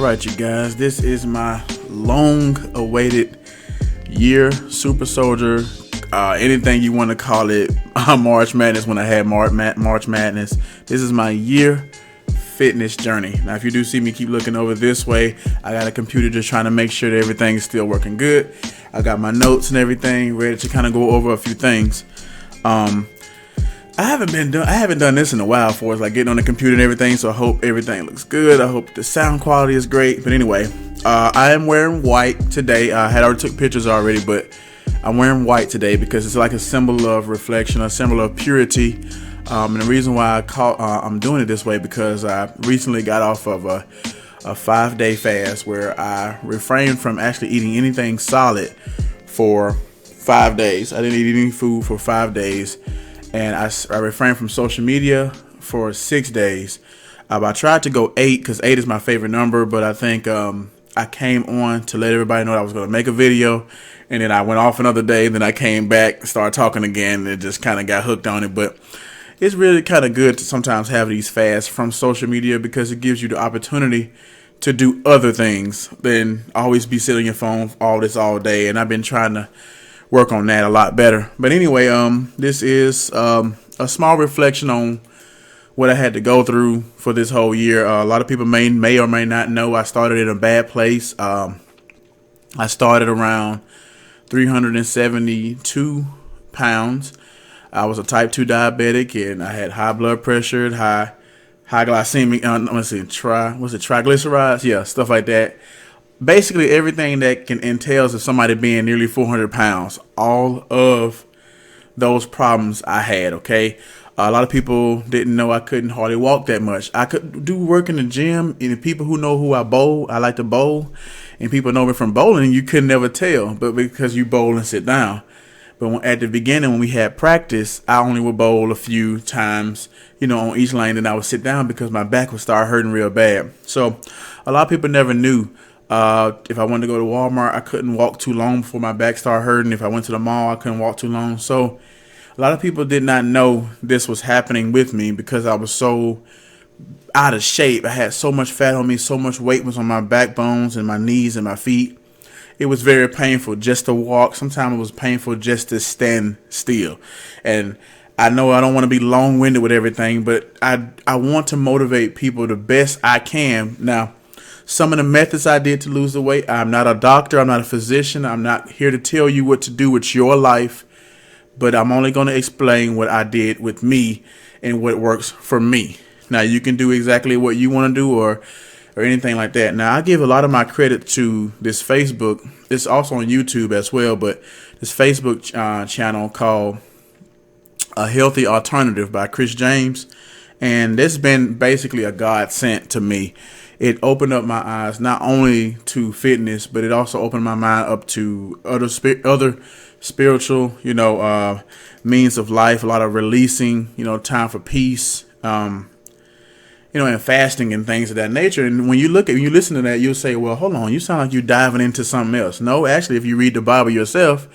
All right, you guys, this is my long-awaited year super soldier, anything you want to call it, March Madness when I had March Madness. This is my year fitness journey. Now, if you do see me keep looking over this way, I got a computer just trying to make sure that everything is still working good. I got my notes and everything ready to kind of go over a few things. I haven't done this in a while for us, like getting on the computer and everything, so I hope everything looks good. I hope the sound quality is great. But anyway, I am wearing white today. I had already took pictures already, but I'm wearing white today because it's like a symbol of reflection, a symbol of purity. And the reason why I'm doing it this way because I recently got off of a 5-day fast where I refrained from actually eating anything solid for 5 days. I didn't eat any food for 5 days. And I refrained from social media for 6 days. I tried to go 8 because 8 is my favorite number, but I think I came on to let everybody know that I was going to make a video, and then I went off another day. Then I came back, started talking again, and just kind of got hooked on it. But it's really kind of good to sometimes have these fasts from social media because it gives you the opportunity to do other things than always be sitting on your phone all day. And I've been trying to work on that a lot better. But anyway, this is a small reflection on what I had to go through for this whole year. A lot of people may or may not know I started in a bad place. I started around 372 pounds. I was a type 2 diabetic, and I had high blood pressure, high glycemic, triglycerides? Yeah, stuff like that. Basically everything that can entails of somebody being nearly 400 pounds, all of those problems I had, okay? A lot of people didn't know I couldn't hardly walk that much. I could do work in the gym, and people who know who I like to bowl, and people know me from bowling, you could never tell, but because you bowl and sit down. But at the beginning, when we had practice, I only would bowl a few times, on each lane, and I would sit down because my back would start hurting real bad. So a lot of people never knew. If I wanted to go to Walmart, I couldn't walk too long before my back started hurting. If I went to the mall, I couldn't walk too long. So a lot of people did not know this was happening with me because I was so out of shape. I had so much fat on me, so much weight was on my backbones and my knees and my feet. It was very painful just to walk. Sometimes it was painful just to stand still. And I know I don't want to be long-winded with everything, but I want to motivate people the best I can. Now, some of the methods I did to lose the weight, I'm not a doctor, I'm not a physician, I'm not here to tell you what to do with your life, but I'm only going to explain what I did with me and what works for me. Now, you can do exactly what you want to do or anything like that. Now, I give a lot of my credit to this Facebook. It's also on YouTube as well, but this Facebook channel called A Healthy Alternative by Chris James, and this has been basically a godsend to me. It opened up my eyes not only to fitness, but it also opened my mind up to other spiritual, means of life. A lot of releasing, time for peace, and fasting and things of that nature. And when you listen to that, you'll say, well, hold on, you sound like you're diving into something else. No, actually, if you read the Bible yourself,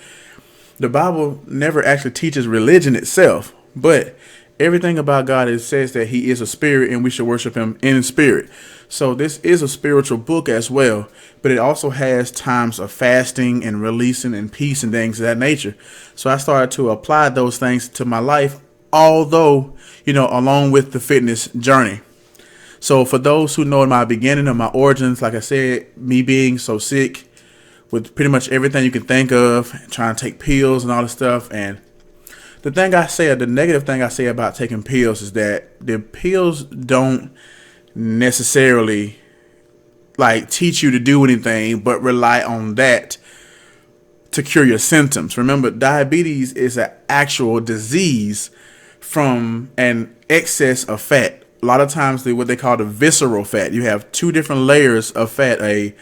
the Bible never actually teaches religion itself, but everything about God says that he is a spirit and we should worship him in spirit. So this is a spiritual book as well, but it also has times of fasting and releasing and peace and things of that nature. So I started to apply those things to my life, although, along with the fitness journey. So for those who know in my beginning of my origins, like I said, me being so sick with pretty much everything you can think of, trying to take pills and all this stuff. And the negative thing I say about taking pills is that the pills don't necessarily teach you to do anything, but rely on that to cure your symptoms. Remember, diabetes is an actual disease from an excess of fat. A lot of times what they call the visceral fat. You have two different layers of fat, a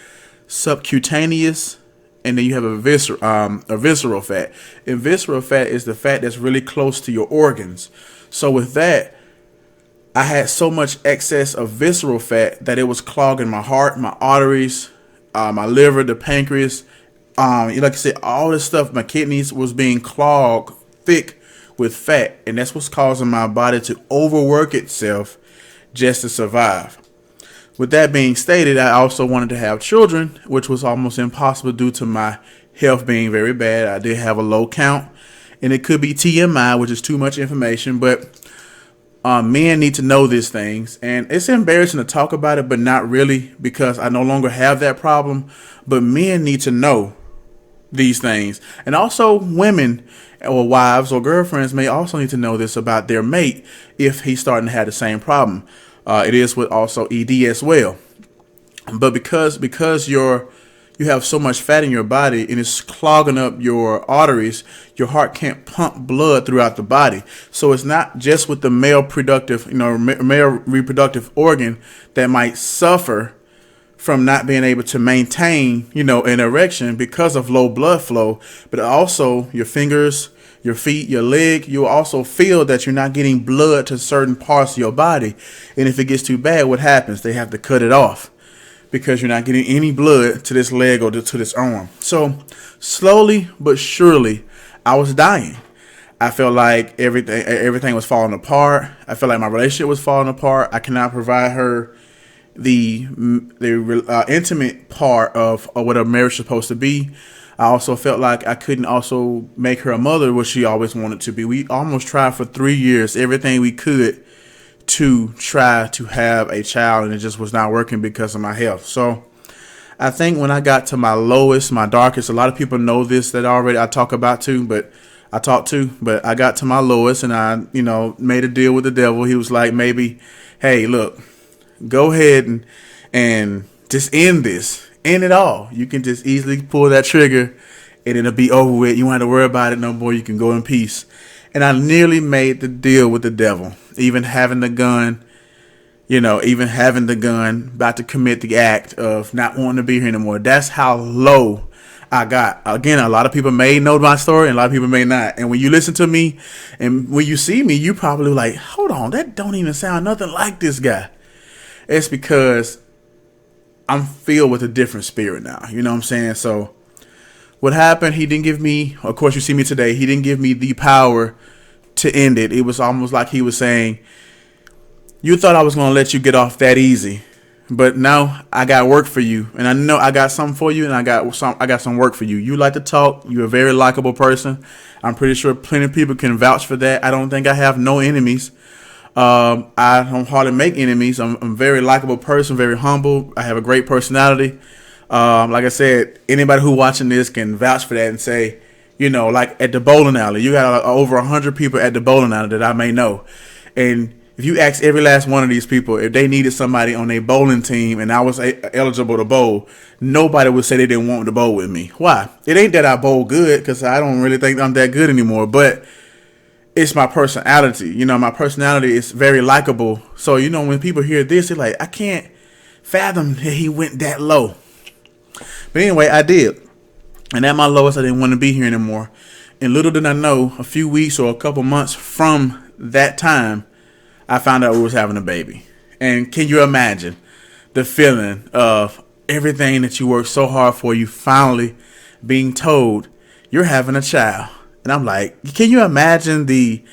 subcutaneous and then you have a visceral fat. And visceral fat is the fat that's really close to your organs. So with that, I had so much excess of visceral fat that it was clogging my heart, my arteries, my liver, the pancreas. Like I said, all this stuff, my kidneys was being clogged thick with fat. And that's what's causing my body to overwork itself just to survive. With that being stated, I also wanted to have children, which was almost impossible due to my health being very bad. I did have a low count, and it could be TMI, which is too much information, but men need to know these things. And it's embarrassing to talk about it, but not really, because I no longer have that problem. But men need to know these things. And also women or wives or girlfriends may also need to know this about their mate if he's starting to have the same problem. It is with also ED as well. But because you have so much fat in your body and it's clogging up your arteries, your heart can't pump blood throughout the body. So it's not just with the male reproductive organ that might suffer from not being able to maintain, an erection because of low blood flow, but also your fingers, your feet, your leg. You'll also feel that you're not getting blood to certain parts of your body. And if it gets too bad, what happens? They have to cut it off because you're not getting any blood to this leg or to this arm. So slowly but surely, I was dying. I felt like everything was falling apart. I felt like my relationship was falling apart. I cannot provide her the intimate part of what a marriage is supposed to be. I also felt like I couldn't also make her a mother, what she always wanted to be. We almost tried for 3 years, everything we could to try to have a child, and it just was not working because of my health. So I think when I got to my lowest, my darkest, a lot of people know this that already I talk to, but I got to my lowest, and I, made a deal with the devil. He was like, maybe, hey, look, go ahead and just end it all. You can just easily pull that trigger and it'll be over with. You won't have to worry about it no more. You can go in peace. And I nearly made the deal with the devil, even having the gun, about to commit the act of not wanting to be here anymore. That's how low I got. Again, a lot of people may know my story and a lot of people may not. And when you listen to me and when you see me, you probably like, hold on, that don't even sound nothing like this guy. It's because I'm filled with a different spirit now. You know what I'm saying? So what happened, he didn't give me, of course you see me today, he didn't give me the power to end it. It was almost like he was saying, you thought I was going to let you get off that easy, but now I got work for you. And I know I got something for you, and I got some work for you. You like to talk. You're a very likable person. I'm pretty sure plenty of people can vouch for that. I don't think I have no enemies. I don't hardly make enemies. I'm a very likable person, very humble. I have a great personality. Like I said, anybody who watching this can vouch for that and say, like at the bowling alley, you got over 100 people at the bowling alley that I may know. And if you ask every last one of these people if they needed somebody on a bowling team and I was eligible to bowl, nobody would say they didn't want to bowl with me. Why? It ain't that I bowl good, because I don't really think I'm that good anymore, but it's my personality. My personality is very likable. So, when people hear this, they're like, I can't fathom that he went that low. But anyway, I did. And at my lowest, I didn't want to be here anymore. And little did I know, a few weeks or a couple months from that time, I found out we was having a baby. And can you imagine the feeling of everything that you worked so hard for, you finally being told you're having a child? And I'm like, can you imagine the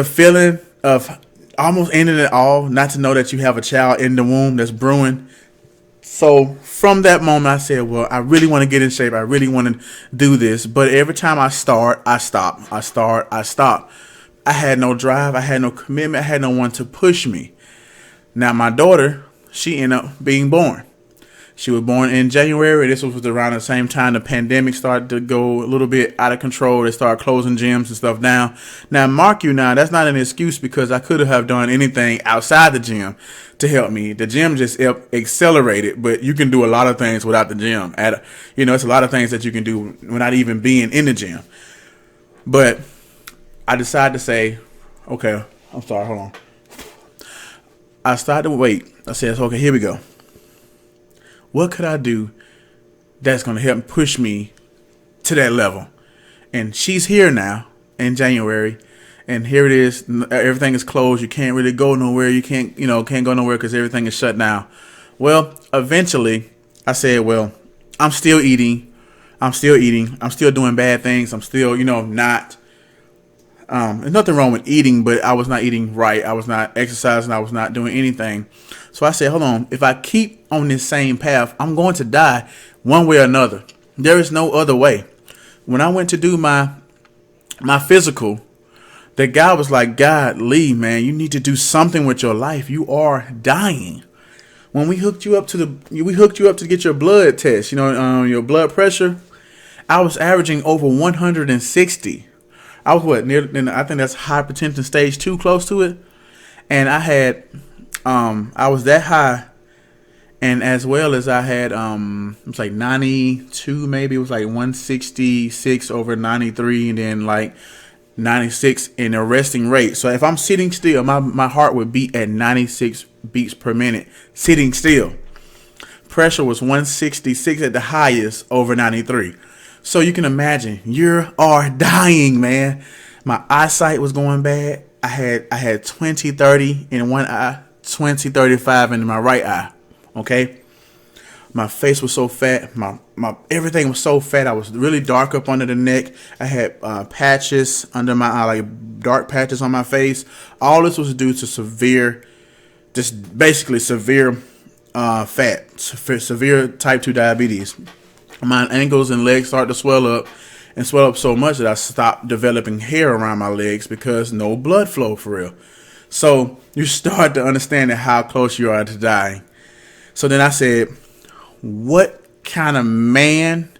feeling of almost ending it all, not to know that you have a child in the womb that's brewing? So from that moment, I said, well, I really want to get in shape. I really want to do this. But every time I start, I stop. I start, I stop. I had no drive. I had no commitment. I had no one to push me. Now, my daughter, she ended up being born. She was born in January. This was around the same time the pandemic started to go a little bit out of control. They started closing gyms and stuff down. Now, mark you now, that's not an excuse, because I could have done anything outside the gym to help me. The gym just accelerated, but you can do a lot of things without the gym. It's a lot of things that you can do without even being in the gym. But I decided to say, okay, I'm sorry, hold on. I started to wait. I said, okay, here we go. What could I do that's going to help push me to that level? And she's here now in January. And here it is. Everything is closed. You can't really go nowhere. You can't go nowhere because everything is shut down. Well, eventually I said, well, I'm still eating. I'm still doing bad things. I'm still, There's nothing wrong with eating, but I was not eating right. I was not exercising. I was not doing anything. So I said, hold on. If I keep on this same path, I'm going to die one way or another. There is no other way. When I went to do my physical, the guy was like, God, Lee, man, you need to do something with your life. You are dying. When we hooked you up to get your blood test, your blood pressure, I was averaging over 160. I was I think that's hypertension stage 2, close to it. And I was that high. And as well as I had, it was like 92, maybe it was like 166 over 93, and then like 96 in a resting rate. So if I'm sitting still, my heart would beat at 96 beats per minute, sitting still. Pressure was 166 at the highest over 93. So you can imagine, you are dying, man. My eyesight was going bad. I had 20/30 in one eye, 20/35 in my right eye. Okay. My face was so fat. My everything was so fat. I was really dark up under the neck. I had patches under my eye, like dark patches on my face. All this was due to severe fat, severe type 2 diabetes. My ankles and legs started to swell up so much that I stopped developing hair around my legs because no blood flow for real. So you start to understand how close you are to dying. So then I said, what kind of man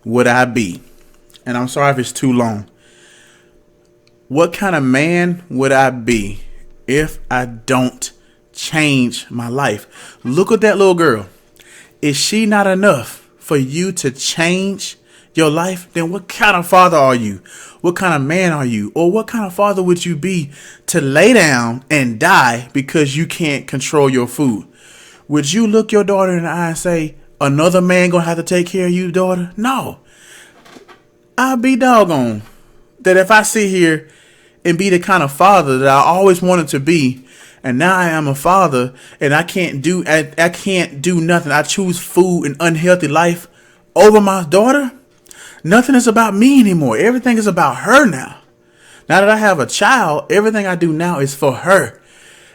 would I be? And I'm sorry if it's too long. What kind of man would I be if I don't change my life? Look at that little girl. Is she not enough for you to change your life? Then what kind of father are you? What kind of man are you? Or what kind of father would you be to lay down and die because you can't control your food? Would you look your daughter in the eye and say, another man gonna have to take care of you, daughter? No. I'll be doggone that if I sit here and be the kind of father that I always wanted to be, and now I am a father and I can't do nothing. I choose food and unhealthy life over my daughter. Nothing is about me anymore. Everything is about her now. Now that I have a child, everything I do now is for her.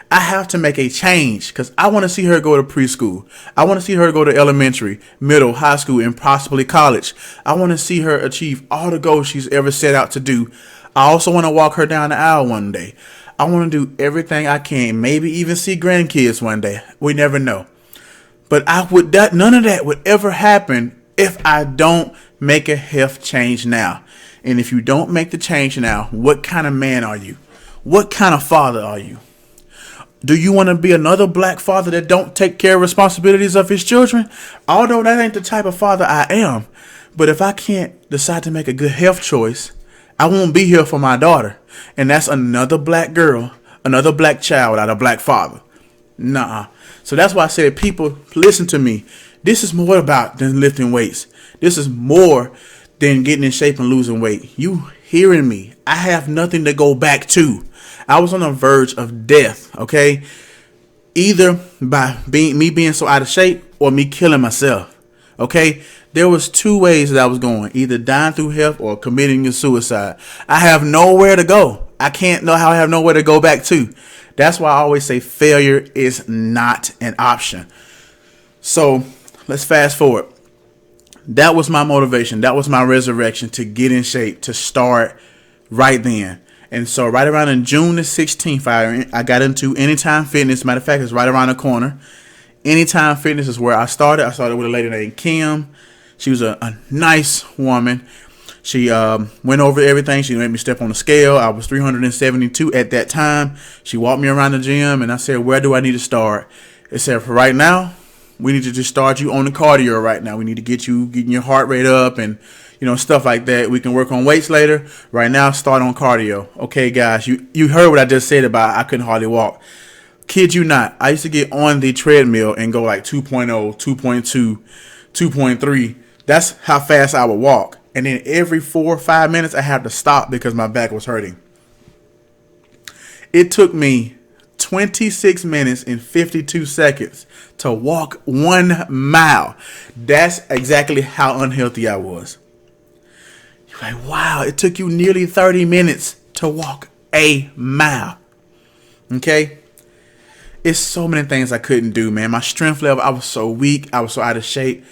I have to make a change because I want to see her go to preschool. I want to see her go to elementary, middle, high school, and possibly college. I want to see her achieve all the goals she's ever set out to do. I also want to walk her down the aisle one day. I want to do everything I can, maybe even see grandkids one day. We never know. But none of that would ever happen if I don't make a health change now. And if you don't make the change now, what kind of man are you? What kind of father are you? Do you want to be another black father that don't take care of responsibilities of his children? Although that ain't the type of father I am. But if I can't decide to make a good health choice, I won't be here for my daughter. And that's another black girl, another black child without a black father. Nah. So that's why I said, people, listen to me. This is more about than lifting weights. This is more than getting in shape and losing weight. You hearing me? I have nothing to go back to. I was on the verge of death, okay? Either by me being so out of shape or me killing myself, okay? There was two ways that I was going, either dying through health or committing a suicide. I have nowhere to go. I have nowhere to go back to. That's why I always say failure is not an option. So let's fast forward. That was my motivation. That was my resurrection to get in shape, to start right then. And so right around in June the 16th, I got into Anytime Fitness. Matter of fact, it's right around the corner. Anytime Fitness is where I started. I started with a lady named Kim. She was a nice woman. She went over everything. She made me step on the scale. I was 372 at that time. She walked me around the gym, and I said, where do I need to start? It said, for right now, we need to just start you on the cardio right now. We need to getting your heart rate up and, stuff like that. We can work on weights later. Right now, start on cardio. Okay, guys, you heard what I just said about I couldn't hardly walk. Kid you not. I used to get on the treadmill and go like 2.0, 2.2, 2.3. That's how fast I would walk. And then every 4 or 5 minutes, I had to stop because my back was hurting. It took me 26 minutes and 52 seconds to walk 1 mile. That's exactly how unhealthy I was. You're like, wow, it took you nearly 30 minutes to walk a mile. Okay? It's so many things I couldn't do, man. My strength level, I was so weak. I was so out of shape.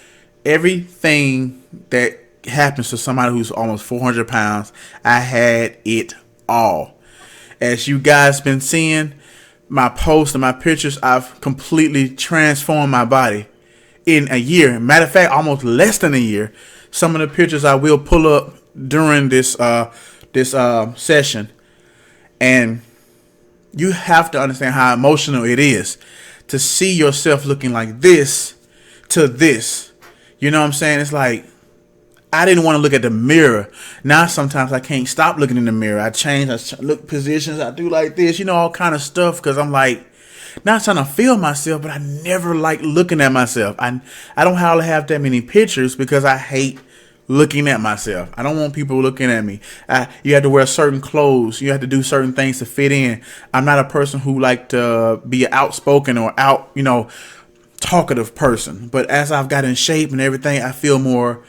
Everything that happens to somebody who's almost 400 pounds, I had it all. As you guys been seeing, my posts and my pictures, I've completely transformed my body in a year. Matter of fact, almost less than a year. Some of the pictures I will pull up during this session, and you have to understand how emotional it is to see yourself looking like this to this. You know what I'm saying? It's like, I didn't want to look at the mirror. Now sometimes I can't stop looking in the mirror. I change, look positions, I do like this, all kind of stuff, because I'm like, not trying to feel myself, but I never like looking at myself. I don't hardly have that many pictures because I hate looking at myself. I don't want people looking at me. You have to wear certain clothes. You have to do certain things to fit in. I'm not a person who like to be outspoken or talkative person. But as I've got in shape and everything, I feel more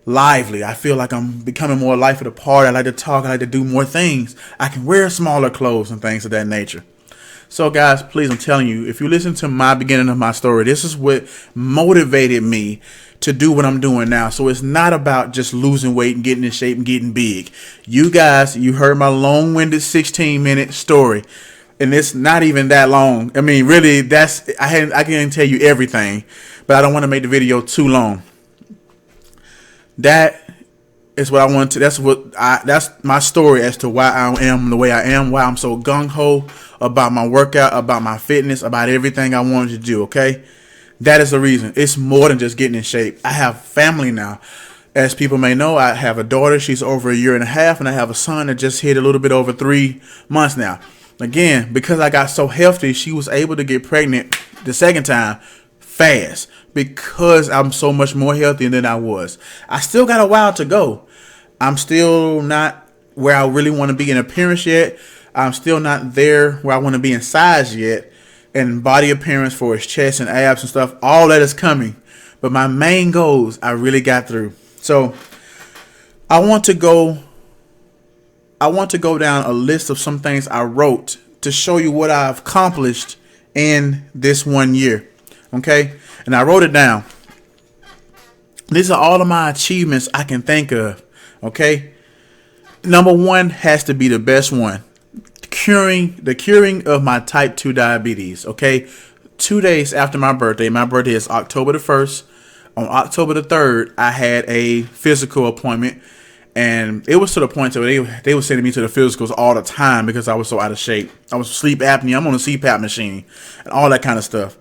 lively. I feel like I'm becoming more life of the party. I like to talk. I like to do more things. I can wear smaller clothes and things of that nature. So guys, please, I'm telling you, if you listen to my beginning of my story, this is what motivated me to do what I'm doing now. So it's not about just losing weight and getting in shape and getting big. You guys, you heard my long-winded 16-minute story, and it's not even that long. I mean, really, I can't tell you everything, but I don't want to make the video too long. That is what I want to. That's my story as to why I am the way I am. Why I'm so gung ho about my workout, about my fitness, about everything I wanted to do. Okay, that is the reason. It's more than just getting in shape. I have family now. As people may know, I have a daughter. She's over 1.5 years, and I have a son that just hit a little bit over 3 months now. Again, because I got so healthy, she was able to get pregnant the second time fast because I'm so much more healthy than I was. I still got a while to go. I'm still not where I really want to be in appearance yet. I'm still not there where I want to be in size yet. And body appearance for his chest and abs and stuff, all that is coming. But my main goals, I really got through. So I want to go down a list of some things I wrote to show you what I've accomplished in this 1 year. Okay? And I wrote it down. These are all of my achievements I can think of. Okay? Number 1 has to be the best one. The curing of my type 2 diabetes. Okay? 2 days after my birthday is October the 1st. On October the 3rd, I had a physical appointment. And it was to the point where they were sending me to the physicals all the time because I was so out of shape. I was sleep apnea. I'm on a CPAP machine and all that kind of stuff.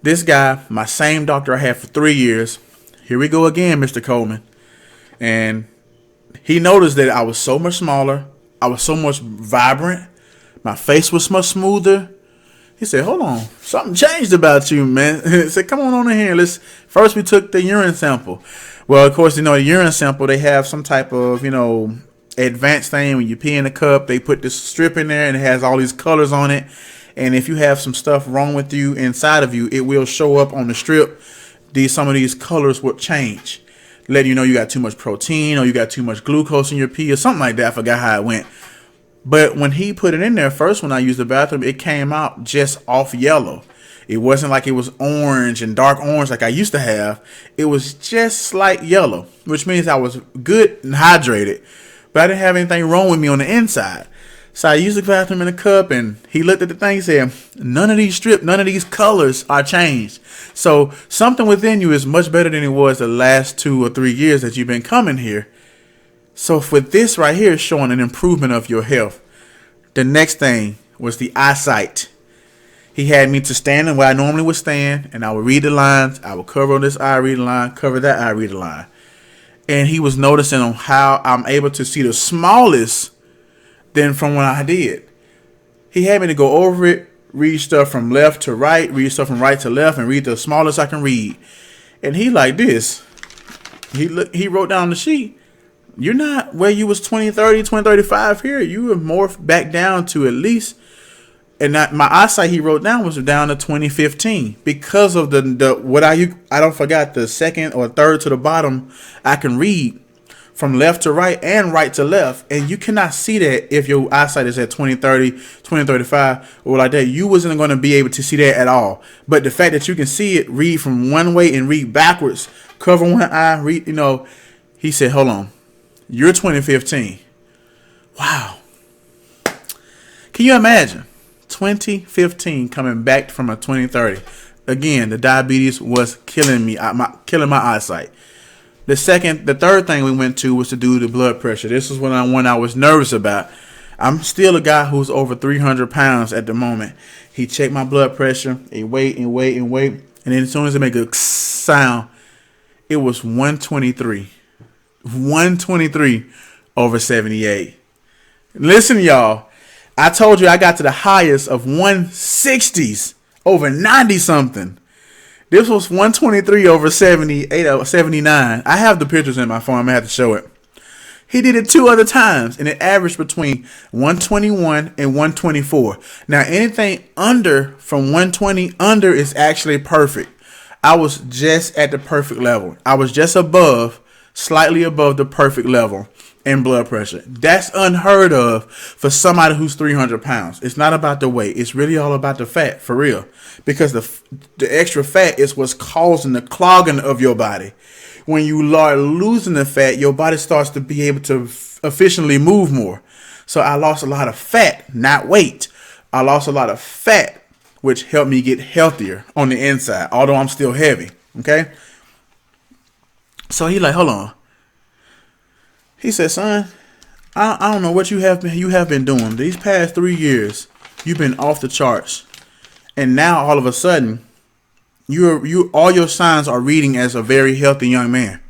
This guy, my same doctor I had for 3 years, here we go again, Mr. Coleman. And he noticed that I was so much smaller. I was so much vibrant. My face was much smoother. He said, hold on, something changed about you, man. He said, come on in here. First we took the urine sample. Well, of course, the urine sample, they have some type of, advanced thing. When you pee in a cup, they put this strip in there and it has all these colors on it. And if you have some stuff wrong with you inside of you, it will show up on the strip. Some of these colors will change, letting you know you got too much protein or you got too much glucose in your pee or something like that. I forgot how it went. But when he put it in there first, when I used the bathroom, it came out just off yellow. It wasn't like it was orange and dark orange like I used to have. It was just slight yellow, which means I was good and hydrated, but I didn't have anything wrong with me on the inside. So I used the bathroom in a cup, and he looked at the thing and said, none of these colors are changed. So something within you is much better than it was the last 2 or 3 years that you've been coming here. So for this right here is showing an improvement of your health. The next thing was the eyesight. He had me to stand where I normally would stand, and I would read the lines. I would cover this eye, read the line, cover that eye, read the line. And he was noticing on how I'm able to see the smallest than from when I did. He had me to go over it, read stuff from left to right, read stuff from right to left, and read the smallest I can read. And he like this. He wrote down the sheet. You're not where you was 2030, 2035 here. You were more back down to at least, and my eyesight he wrote down was down to 2015 because of I don't forget the second or third to the bottom I can read from left to right and right to left. And you cannot see that if your eyesight is at 20/30, 20/35, or like that. You wasn't going to be able to see that at all. But the fact that you can see it, read from one way and read backwards, cover one eye, read, he said, hold on, you're 2015. Wow. Can you imagine 2015 coming back from a 2030? Again, the diabetes was killing me, killing my eyesight. The third thing we went to was to do the blood pressure. This was one I was nervous about. I'm still a guy who's over 300 pounds at the moment. He checked my blood pressure, and wait. And then as soon as it made a sound, it was 123. 123 over 78. Listen, y'all. I told you I got to the highest of 160s over 90 something. This was 123 over 78, 79. I have the pictures in my phone. I'm going to have to show it. He did it 2 other times, and it averaged between 121 and 124. Now, anything from 120 under is actually perfect. I was just at the perfect level. I was just slightly above the perfect level in blood pressure. That's unheard of for somebody who's 300 pounds. It's not about the weight. It's really all about the fat, for real. Because the extra fat is what's causing the clogging of your body. When you are losing the fat, your body starts to be able to efficiently move more. So I lost a lot of fat, not weight. I lost a lot of fat, which helped me get healthier on the inside, although I'm still heavy. Okay? So he like, hold on. He said, son, I don't know what you have been doing. These past 3 years, you've been off the charts. And now all of a sudden, all your signs are reading as a very healthy young man.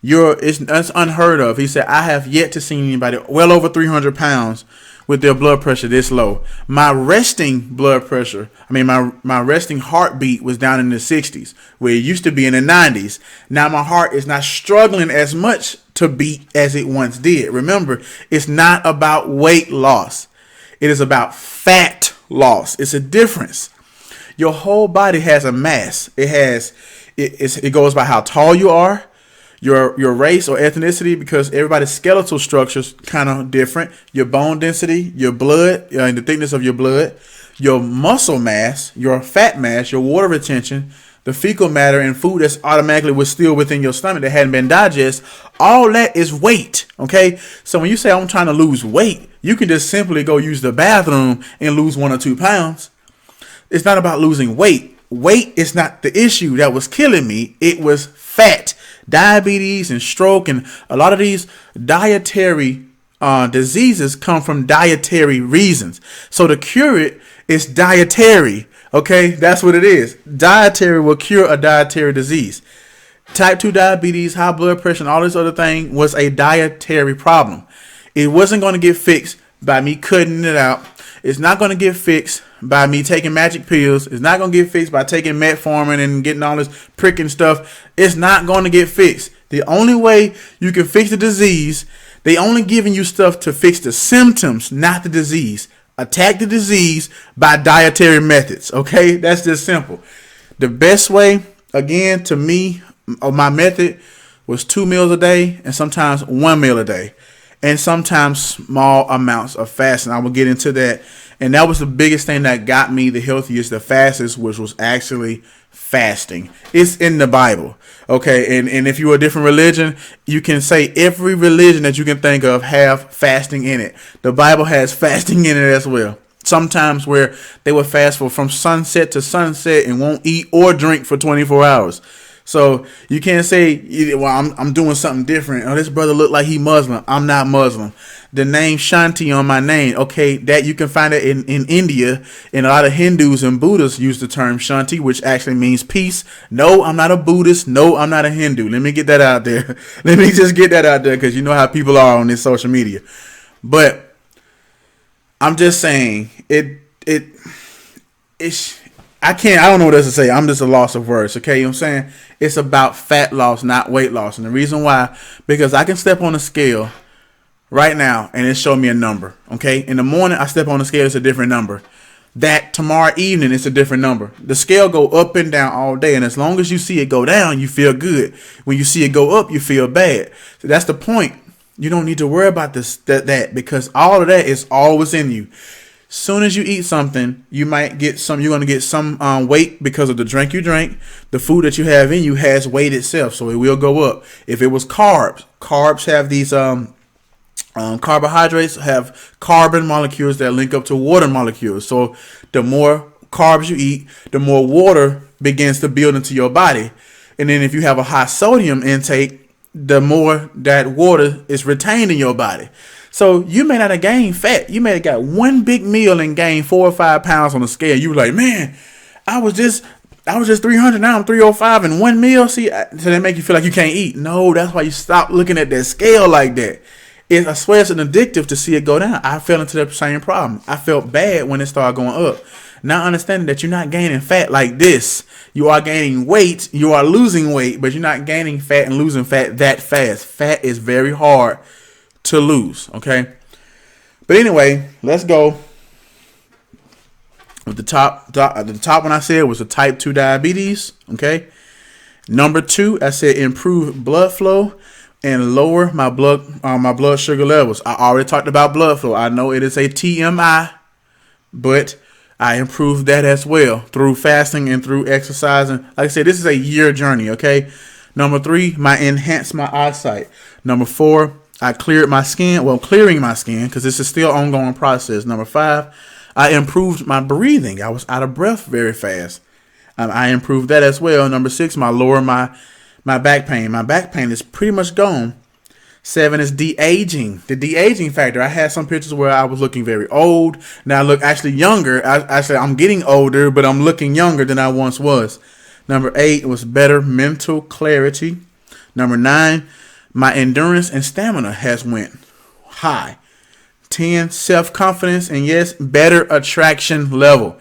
It's unheard of. He said, I have yet to see anybody well over 300 pounds with their blood pressure this low. My resting my resting heartbeat was down in the 60s, where it used to be in the 90s. Now my heart is not struggling as much to beat as it once did. Remember, it's not about weight loss. It is about fat loss. It's a difference. Your whole body has a mass. It goes by how tall you are, your race or ethnicity, because everybody's skeletal structure's kind of different. Your bone density, your blood, and the thickness of your blood, your muscle mass, your fat mass, your water retention, the fecal matter, and food that's automatically was still within your stomach that hadn't been digested. All that is weight. Okay, so when you say I'm trying to lose weight, you can just simply go use the bathroom and lose 1 or 2 pounds. It's not about losing weight. Weight is not the issue that was killing me. It was fat. Diabetes and stroke and a lot of these dietary diseases come from dietary reasons. So to cure it is dietary. Okay, that's what it is. Dietary will cure a dietary disease. Type 2 diabetes, high blood pressure, and all this other thing was a dietary problem. It wasn't going to get fixed by me cutting it out. It's not going to get fixed by me taking magic pills. It's not going to get fixed by taking metformin and getting all this pricking stuff. It's not going to get fixed. The only way you can fix the disease, they only giving you stuff to fix the symptoms, not the disease. Attack the disease by dietary methods. Okay, that's just simple. The best way, again, to me, my method was 2 meals a day and sometimes 1 meal a day. And sometimes small amounts of fasting. I will get into that. And that was the biggest thing that got me the healthiest, the fastest, which was actually fasting. It's in the Bible. Okay. And if you're a different religion, you can say every religion that you can think of have fasting in it. The Bible has fasting in it as well. Sometimes where they would fast from sunset to sunset and won't eat or drink for 24 hours. So you can't say, well, I'm doing something different. Oh, this brother look like he Muslim. I'm not Muslim. The name Shanti on my name. Okay, that you can find it in India. And a lot of Hindus and Buddhists use the term Shanti, which actually means peace. No, I'm not a Buddhist. No, I'm not a Hindu. Let me get that out there. Let me just get that out there because you know how people are on this social media. But I'm just saying I don't know what else to say. I'm just a loss of words. Okay. You know what I'm saying? It's about fat loss, not weight loss. And the reason why, because I can step on a scale right now and it show me a number. Okay. In the morning, I step on the scale. It's a different number. that tomorrow evening it's a different number. The scale go up and down all day, and as long as you see it go down, you feel good. When you see it go up, you feel bad. So that's the point. You don't need to worry about that because all of that is always in you. Soon as you eat something, you might get some. You're going to get some weight because of the drink you drank. The food that you have in you has weight itself, so it will go up. If it was carbs have these carbohydrates have carbon molecules that link up to water molecules. So the more carbs you eat, the more water begins to build into your body. And then if you have a high sodium intake, the more that water is retained in your body. So you may not have gained fat. You may have got one big meal and gained 4 or 5 pounds on the scale. You were like, man, I was just 300. Now I'm 305 in one meal. See, so they make you feel like you can't eat. No, that's why you stop looking at that scale like that. I swear it's an addictive to see it go down. I fell into the same problem. I felt bad when it started going up. Now understanding that you're not gaining fat like this. You are gaining weight. You are losing weight, but you're not gaining fat and losing fat that fast. Fat is very hard to lose. Okay. But anyway, let's go. With the top one I said was the type 2 diabetes. Okay. Number 2, I said improve blood flow and lower my blood sugar levels. I already talked about blood flow. I know it is a TMI, but I improved that as well through fasting and through exercising. Like I said, this is a year journey, okay? Number 3, I enhanced my eyesight. Number 4, I cleared my skin. Well, clearing my skin because this is still an ongoing process. Number 5, I improved my breathing. I was out of breath very fast. I improved that as well. Number 6, I lowered my back pain. My back pain is pretty much gone. 7 is de-aging. The de-aging factor. I had some pictures where I was looking very old. Now I look actually younger. I'm getting older, but I'm looking younger than I once was. Number 8 was better mental clarity. Number 9, my endurance and stamina has went high. 10, self-confidence, and yes, better attraction level.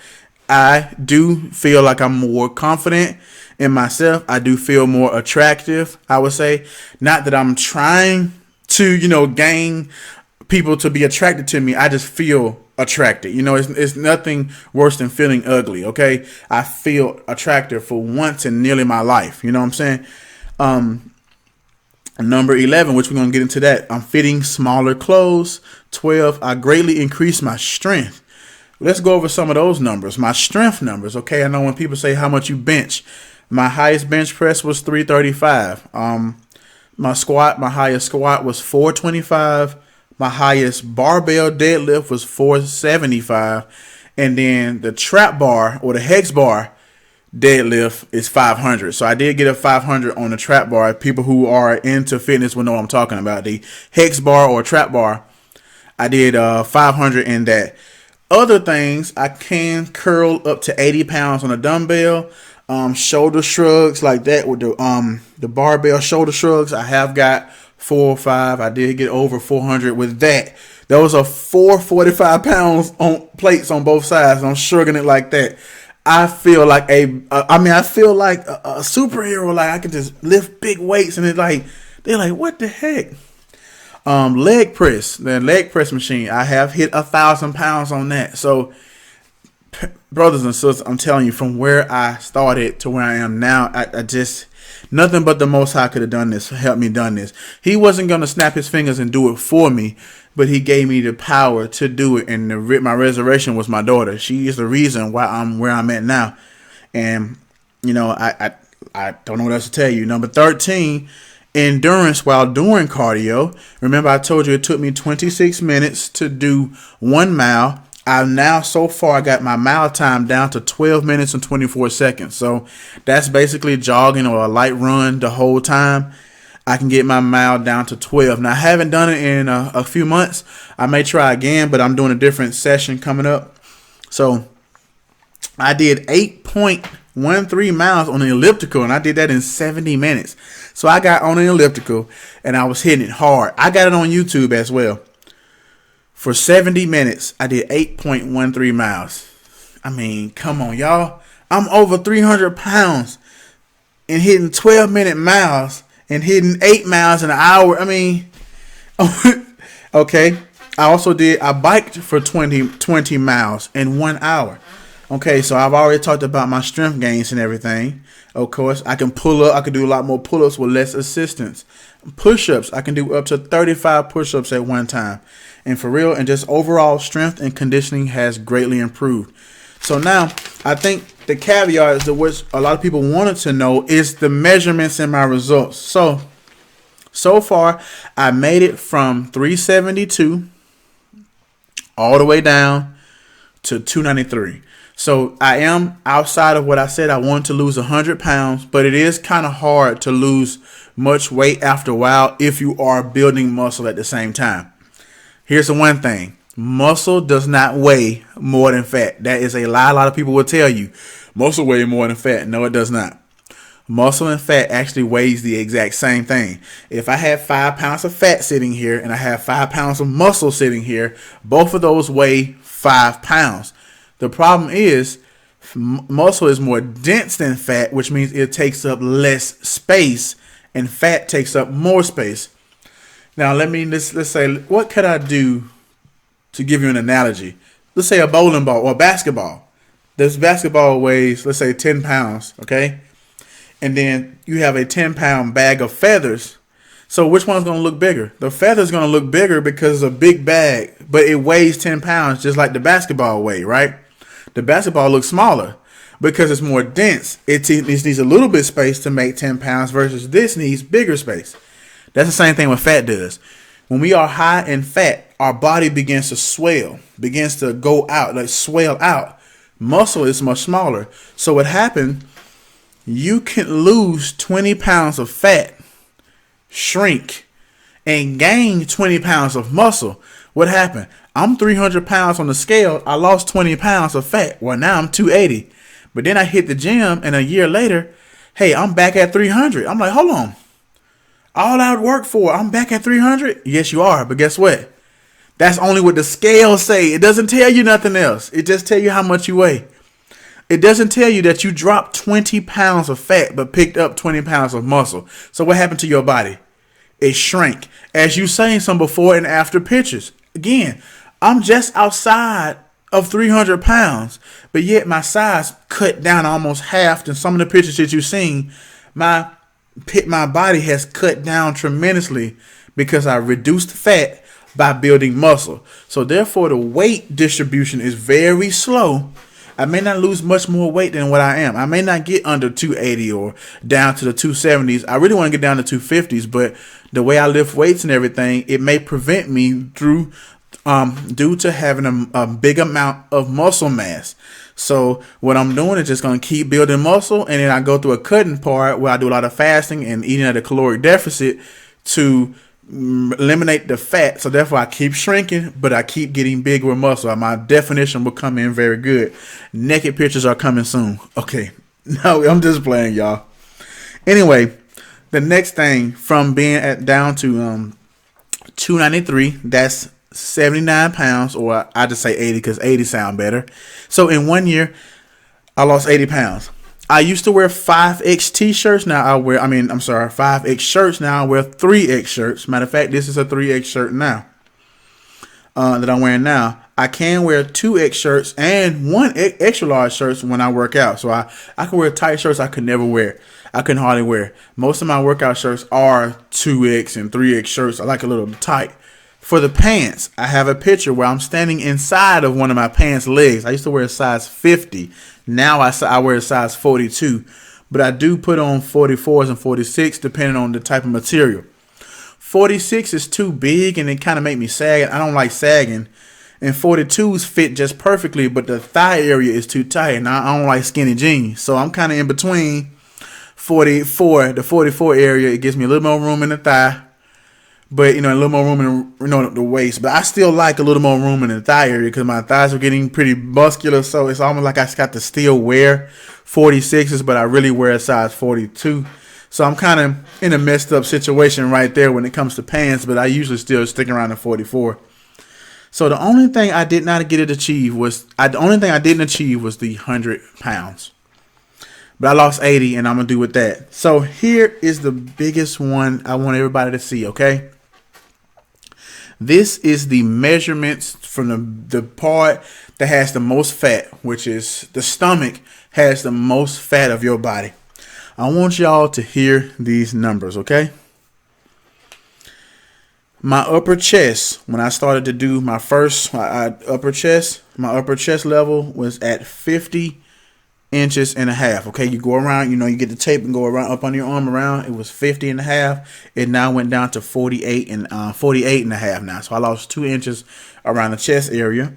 I do feel like I'm more confident in myself. I do feel more attractive, I would say. Not that I'm trying to, gain people to be attracted to me. I just feel attracted. It's nothing worse than feeling ugly, okay? I feel attractive for once in nearly my life. You know what I'm saying? Number 11, which we're going to get into that. I'm fitting smaller clothes. 12, I greatly increased my strength. Let's go over some of those numbers. My strength numbers, okay? I know when people say how much you bench. My highest bench press was 335. My highest squat was 425. My highest barbell deadlift was 475. And then the trap bar or the hex bar deadlift is 500. So I did get a 500 on the trap bar. People who are into fitness will know what I'm talking about. The hex bar or trap bar, I did 500 in that. Other things, I can curl up to 80 pounds on a dumbbell. Shoulder shrugs like that with the barbell shoulder shrugs. I have got 4 or 5. I did get over 400 with that. Those are 445 pounds on plates on both sides. I'm shrugging it like that. I feel like a superhero. Like I can just lift big weights, and they're like, what the heck? Leg press, the leg press machine. I have hit 1,000 pounds on that. So, brothers and sisters, I'm telling you, from where I started to where I am now, I just nothing but the Most High could have done this, helped me done this. He wasn't gonna snap his fingers and do it for me, but he gave me the power to do it. And my resurrection was my daughter. She is the reason why I'm where I'm at now. And I don't know what else to tell you. Number 13. Endurance while doing cardio. Remember, I told you it took me 26 minutes to do 1 mile. I've now so far got my mile time down to 12 minutes and 24 seconds. So that's basically jogging or a light run the whole time. I can get my mile down to 12. Now, I haven't done it in a few months. I may try again, but I'm doing a different session coming up. So I did 8.13 miles on an elliptical, and I did that in 70 minutes. So I got on an elliptical, and I was hitting it hard. I got it on YouTube as well. For 70 minutes, I did 8.13 miles. I mean, come on, y'all. I'm over 300 pounds and hitting 12-minute miles and hitting 8 miles an hour. I mean, okay. I biked for 20 miles in 1 hour. Okay, so I've already talked about my strength gains and everything. Of course, I can pull up. I can do a lot more pull-ups with less assistance. Push-ups, I can do up to 35 push-ups at one time. And for real, and just overall strength and conditioning has greatly improved. So now, I think the caveat is that which a lot of people wanted to know is the measurements and my results. So far, I made it from 372 all the way down to 293. So I am outside of what I said. I want to lose 100 pounds, but it is kind of hard to lose much weight after a while if you are building muscle at the same time. Here's the one thing. Muscle does not weigh more than fat. That is a lie. A lot of people will tell you muscle weighs more than fat. No, it does not. Muscle and fat actually weighs the exact same thing. If I have 5 pounds of fat sitting here and I have 5 pounds of muscle sitting here, both of those weigh 5 pounds. The problem is muscle is more dense than fat, which means it takes up less space, and fat takes up more space. Now, let's say, what could I do to give you an analogy? Let's say a bowling ball or a basketball. This basketball weighs, let's say, 10 pounds, okay? And then you have a 10-pound bag of feathers. So which one's going to look bigger? The feather's going to look bigger because it's a big bag, but it weighs 10 pounds just like the basketball weight, right? The basketball looks smaller because it's more dense. It needs a little bit of space to make 10 pounds versus this needs bigger space. That's the same thing what fat does. When we are high in fat, our body begins to swell, begins to go out, like swell out. Muscle is much smaller. So what happened, you can lose 20 pounds of fat, shrink, and gain 20 pounds of muscle. What happened? I'm 300 pounds on the scale. I lost 20 pounds of fat. Well, now I'm 280. But then I hit the gym, and a year later, hey, I'm back at 300. I'm like, hold on. All I worked for, I'm back at 300? Yes, you are. But guess what? That's only what the scales say. It doesn't tell you nothing else. It just tell you how much you weigh. It doesn't tell you that you dropped 20 pounds of fat but picked up 20 pounds of muscle. So what happened to your body? It shrank. As you seen some before and after pictures. Again, I'm just outside of 300 pounds, but yet my size cut down almost half. In some of the pictures that you've seen, my body has cut down tremendously because I reduced fat by building muscle. So therefore, the weight distribution is very slow. I may not lose much more weight than what I am. I may not get under 280 or down to the 270s. I really want to get down to 250s, but the way I lift weights and everything, it may prevent me due to having a big amount of muscle mass. So what I'm doing is just going to keep building muscle, and then I go through a cutting part where I do a lot of fasting and eating at a caloric deficit to eliminate the fat. So therefore I keep shrinking, but I keep getting bigger with muscle. My definition will come in very good. Naked pictures are coming soon. Okay. No, I'm just playing, y'all. Anyway, the next thing from being down to 293, that's 79 pounds, or I just say 80 because 80 sound better. So in 1 year, I lost 80 pounds. I used to wear 5X t-shirts. Now 5X shirts. Now I wear 3X shirts. Matter of fact, this is a 3X shirt now that I'm wearing now. I can wear 2X shirts and 1 extra large shirts when I work out. So I can wear tight shirts I could never wear. I couldn't hardly wear. Most of my workout shirts are 2X and 3X shirts. I like a little tight. For the pants, I have a picture where I'm standing inside of one of my pants legs. I used to wear a size 50. Now I wear a size 42. But I do put on 44s and 46 depending on the type of material. 46 is too big and it kind of make me sag. I don't like sagging. And 42s fit just perfectly, but the thigh area is too tight. And I don't like skinny jeans. So I'm kind of in between 44. The 44 area, it gives me a little more room in the thigh. But, a little more room in the waist. But I still like a little more room in the thigh area because my thighs are getting pretty muscular. So it's almost like I got to still wear 46s, but I really wear a size 42. So I'm kind of in a messed up situation right there when it comes to pants. But I usually still stick around the 44. So the only thing I did not get it achieved was the 100 pounds. But I lost 80 and I'm going to do with that. So here is the biggest one I want everybody to see, okay? This is the measurements from the part that has the most fat, which is the stomach has the most fat of your body. I want y'all to hear these numbers, okay? My upper chest, when I started to do my first upper chest, my upper chest level was at 50 inches and a half. Okay, you go around, you get the tape and go around up on your arm around. It was 50 and a half. It now went down to 48 and a half now. So I lost 2 inches around the chest area.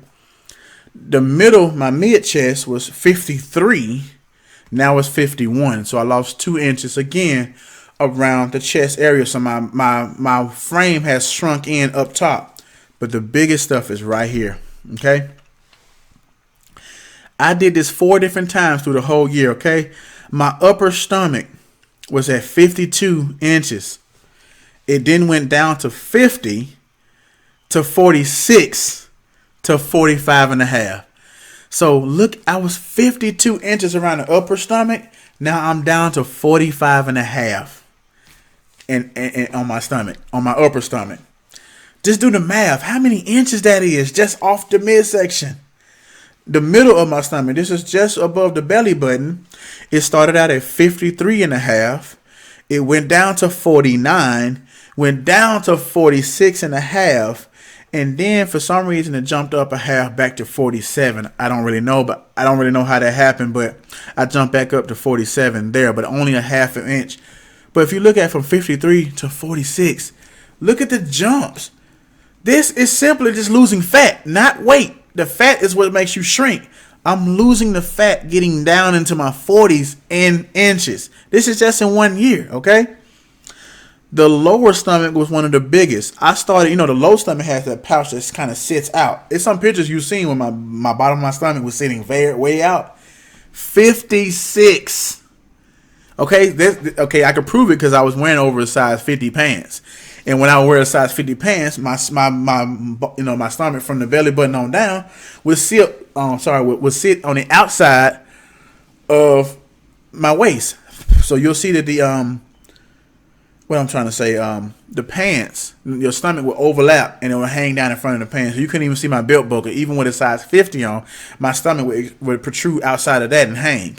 My mid chest was 53. Now it's 51. So I lost 2 inches again around the chest area. So my frame has shrunk in up top. But the biggest stuff is right here. Okay. I did this 4 different times through the whole year, okay? My upper stomach was at 52 inches. It then went down to 50 to 46 to 45 and a half. So look, I was 52 inches around the upper stomach. Now I'm down to 45 and a half and on my stomach, on my upper stomach. Just do the math. How many inches that is just off the midsection? The middle of my stomach, this is just above the belly button. It started out at 53 and a half. It went down to 49, went down to 46 and a half. And then for some reason, it jumped up a half back to 47. I don't really know how that happened, but I jumped back up to 47 there, but only a half an inch. But if you look at from 53 to 46, look at the jumps. This is simply just losing fat, not weight. The fat is what makes you shrink. I'm losing the fat, getting down into my 40s in inches. This is just in 1 year, okay? The lower stomach was one of the biggest. I started, the low stomach has that pouch that kind of sits out. It's some pictures you've seen when my bottom of my stomach was sitting way out. 56. Okay, I could prove it because I was wearing over a size 50 pants. And when I wear a size 50 pants, my stomach from the belly button on down would sit on the outside of my waist. So you'll see that the pants, your stomach will overlap and it will hang down in front of the pants. So you couldn't even see my belt buckle. Even with a size 50 on, my stomach would protrude outside of that and hang.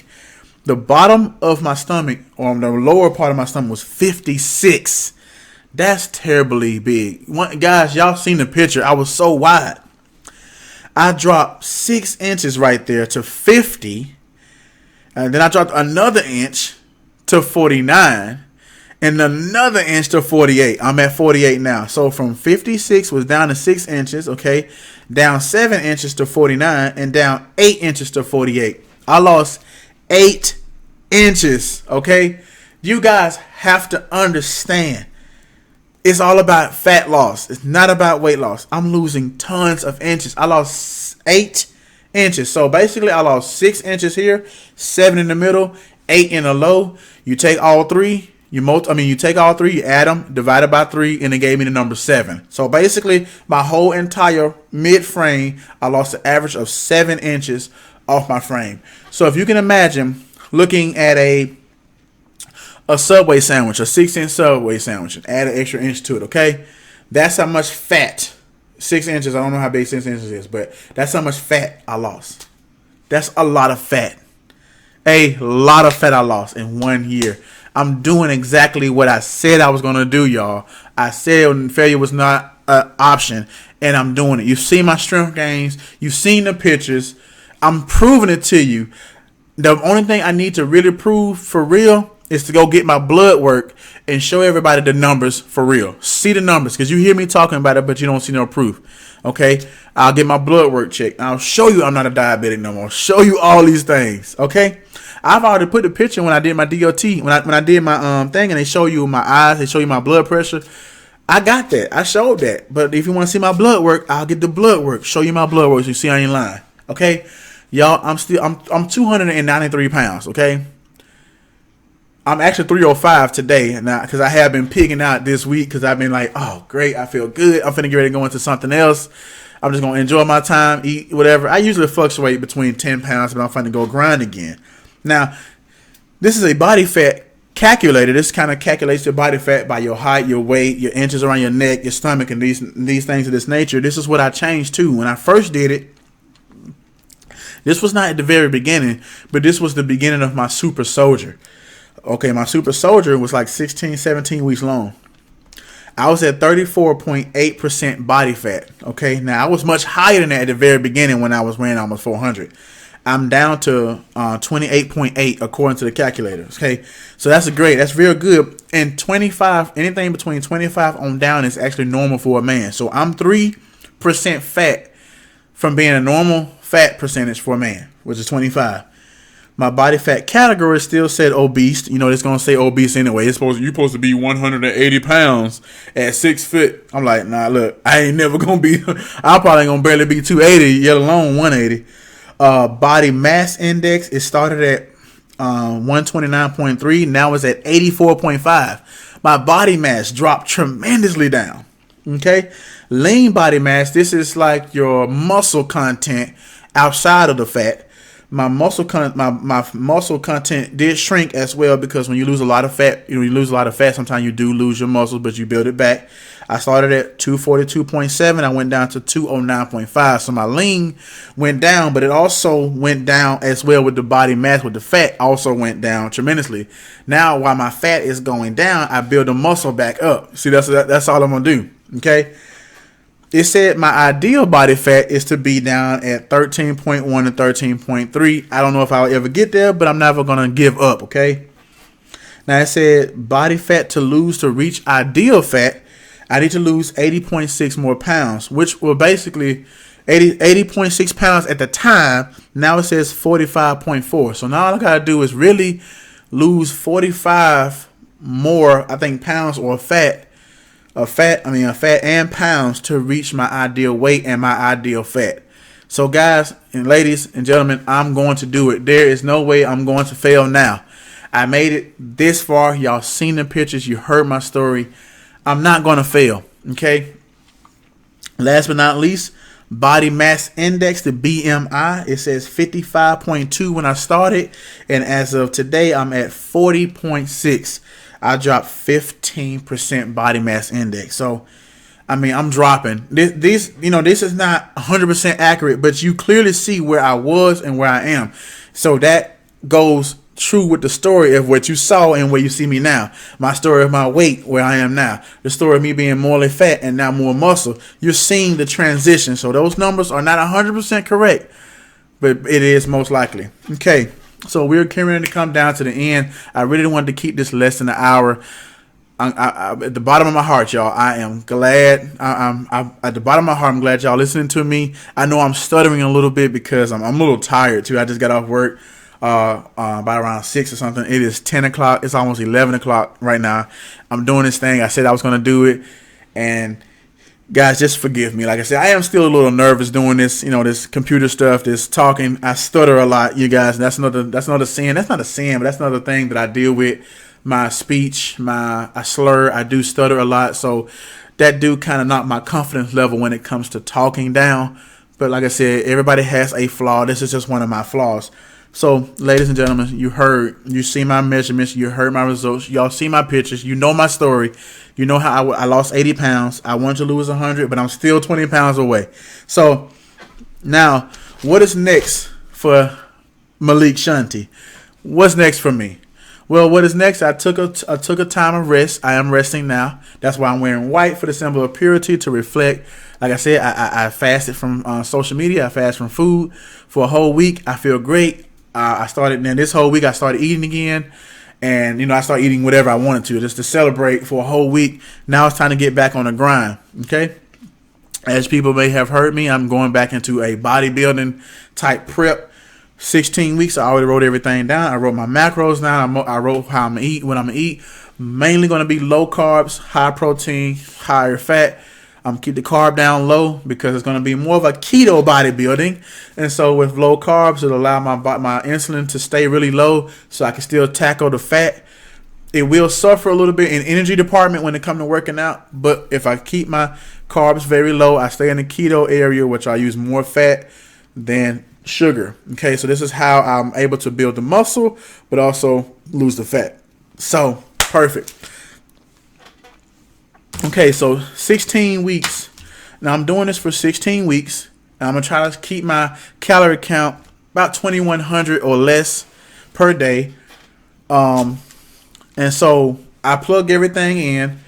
The bottom of my stomach, or the lower part of my stomach, was 56. That's terribly big. Guys, y'all seen the picture. I was so wide. I dropped 6 inches right there to 50. And then I dropped another inch to 49. And another inch to 48. I'm at 48 now. So from 56 was down to 6 inches, okay? Down 7 inches to 49. And down 8 inches to 48. I lost 8 inches, okay? You guys have to understand. It's all about fat loss. It's not about weight loss. I'm losing tons of inches. I lost 8 inches. So basically, I lost 6 inches here, 7 in the middle, 8 in the low. You take all three. You take all three. You add them, divide it by 3, and it gave me the number 7. So basically, my whole entire mid frame, I lost an average of 7 inches off my frame. So if you can imagine looking at a Subway sandwich, a 6-inch Subway sandwich, and add an extra inch to it, okay? That's how much fat, 6 inches, I don't know how big 6 inches is, but that's how much fat I lost. That's a lot of fat. A lot of fat I lost in 1 year. I'm doing exactly what I said I was going to do, y'all. I said failure was not an option, and I'm doing it. You've seen my strength gains. You've seen the pictures. I'm proving it to you. The only thing I need to really prove for real is to go get my blood work and show everybody the numbers for real. See the numbers, because you hear me talking about it, but you don't see no proof. Okay? I'll get my blood work checked. I'll show you I'm not a diabetic no more. I'll show you all these things. Okay? I've already put the picture when I did my DOT, when I did my thing, and they show you my eyes, they show you my blood pressure. I got that. I showed that. But if you want to see my blood work, I'll get the blood work. Show you my blood work so you see I ain't lying. Okay? Y'all, I'm 293 pounds, okay? I'm actually 305 today now because I have been pigging out this week because I've been like, oh, great, I feel good. I'm finna get ready to go into something else. I'm just going to enjoy my time, eat, whatever. I usually fluctuate between 10 pounds, but I'm finna go grind again. Now, this is a body fat calculator. This kind of calculates your body fat by your height, your weight, your inches around your neck, your stomach, and these things of this nature. This is what I changed to. When I first did it, this was not at the very beginning, but this was the beginning of my super soldier. Okay, my super soldier was like 16, 17 weeks long. I was at 34.8% body fat. Okay, now I was much higher than that at the very beginning when I was weighing almost 400. I'm down to 28.8 according to the calculator. Okay, so that's great. That's real good. And 25, anything between 25 on down is actually normal for a man. So I'm 3% fat from being a normal fat percentage for a man, which is 25. My body fat category still said obese. You know, it's gonna say obese anyway. You're supposed to be 180 pounds at 6 foot. I'm like, nah, look, I ain't never gonna be. I'm probably gonna barely be 280, let alone 180. Body mass index, it started at 129.3. Now it's at 84.5. My body mass dropped tremendously down. Okay, lean body mass. This is like your muscle content outside of the fat. My muscle content did shrink as well, because when you lose a lot of fat, sometimes you do lose your muscles, but you build it back. I started at 242.7. I went down to 209.5. So my lean went down, but it also went down as well with the body mass. With the fat also went down tremendously. Now, while my fat is going down, I build the muscle back up. See, that's all I'm gonna do. Okay. It said my ideal body fat is to be down at 13.1 to 13.3. I don't know if I'll ever get there, but I'm never going to give up, okay? Now, it said body fat to lose to reach ideal fat, I need to lose 80.6 more pounds, which were basically 80.6 pounds at the time. Now it says 45.4. So now all I got to do is really lose 45 more, I think, pounds or fat and pounds to reach my ideal weight and my ideal fat. So guys and ladies and gentlemen, I'm going to do it. There is no way I'm going to fail now. I made it this far. Y'all seen the pictures. You heard my story. I'm not going to fail. Okay. Last but not least, body mass index, the BMI. It says 55.2 when I started. And as of today, I'm at 40.6. I dropped 15% body mass index. So, I mean, I'm dropping. This is not 100% accurate, but you clearly see where I was and where I am. So that goes true with the story of what you saw and where you see me now. My story of my weight, where I am now. The story of me being more fat and now more muscle. You're seeing the transition. So those numbers are not 100% correct, but it is most likely. Okay. So we're carrying to come down to the end. I really wanted to keep this less than an hour. I at the bottom of my heart, y'all, I am glad. I'm at the bottom of my heart, I'm glad y'all listening to me. I know I'm stuttering a little bit because I'm a little tired too. I just got off work by around 6 or something. It is 10 o'clock. It's almost 11 o'clock right now. I'm doing this thing. I said I was going to do it, and guys, just forgive me. Like I said, I am still a little nervous doing this, this computer stuff, this talking. I stutter a lot, you guys. That's not a sin. That's not a sin, but that's another thing that I deal with. My speech, I slur, I do stutter a lot. So that do kind of knock my confidence level when it comes to talking down. But like I said, everybody has a flaw. This is just one of my flaws. So, ladies and gentlemen, you see my measurements, you heard my results, y'all see my pictures, you know my story, you know how I lost 80 pounds. I wanted to lose 100, but I'm still 20 pounds away. So, now, what is next for Malik Shanti? What's next for me? Well, what is next? I took a time of rest. I am resting now. That's why I'm wearing white, for the symbol of purity, to reflect. Like I said, I fasted from social media. I fasted from food for a whole week. I feel great. This whole week I started eating again, and I started eating whatever I wanted to, just to celebrate for a whole week. Now it's time to get back on the grind. Okay, as people may have heard me, I'm going back into a bodybuilding type prep. 16 weeks. I already wrote everything down. I wrote my macros down. I wrote how I'm gonna eat, what I'm gonna eat. Mainly going to be low carbs, high protein, higher fat. I'm keep the carb down low because it's going to be more of a keto bodybuilding, and so with low carbs, it'll allow my insulin to stay really low, so I can still tackle the fat. It will suffer a little bit in energy department when it comes to working out, but if I keep my carbs very low, I stay in the keto area, which I use more fat than sugar. Okay, so this is how I'm able to build the muscle, but also lose the fat. So, perfect. Okay, so 16 weeks. Now, I'm doing this for 16 weeks. I'm going to try to keep my calorie count about 2,100 or less per day. And so I plug everything in.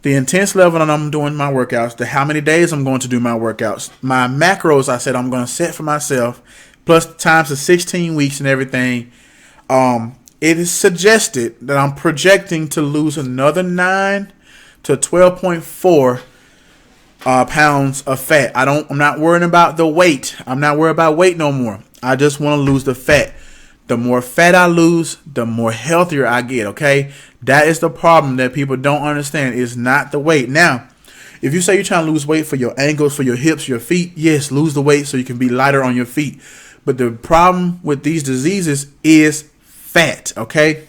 The intense level that I'm doing my workouts, the how many days I'm going to do my workouts, my macros I said I'm going to set for myself, plus times the 16 weeks and everything. It is suggested that I'm projecting to lose another 9 to 12.4 pounds of fat. I'm not worrying about the weight. I'm not worried about weight no more. I just want to lose the fat. The more fat I lose, the more healthier I get, okay? That is the problem that people don't understand. It's not the weight. Now, if you say you're trying to lose weight for your ankles, for your hips, your feet, yes, lose the weight so you can be lighter on your feet. But the problem with these diseases is fat, okay?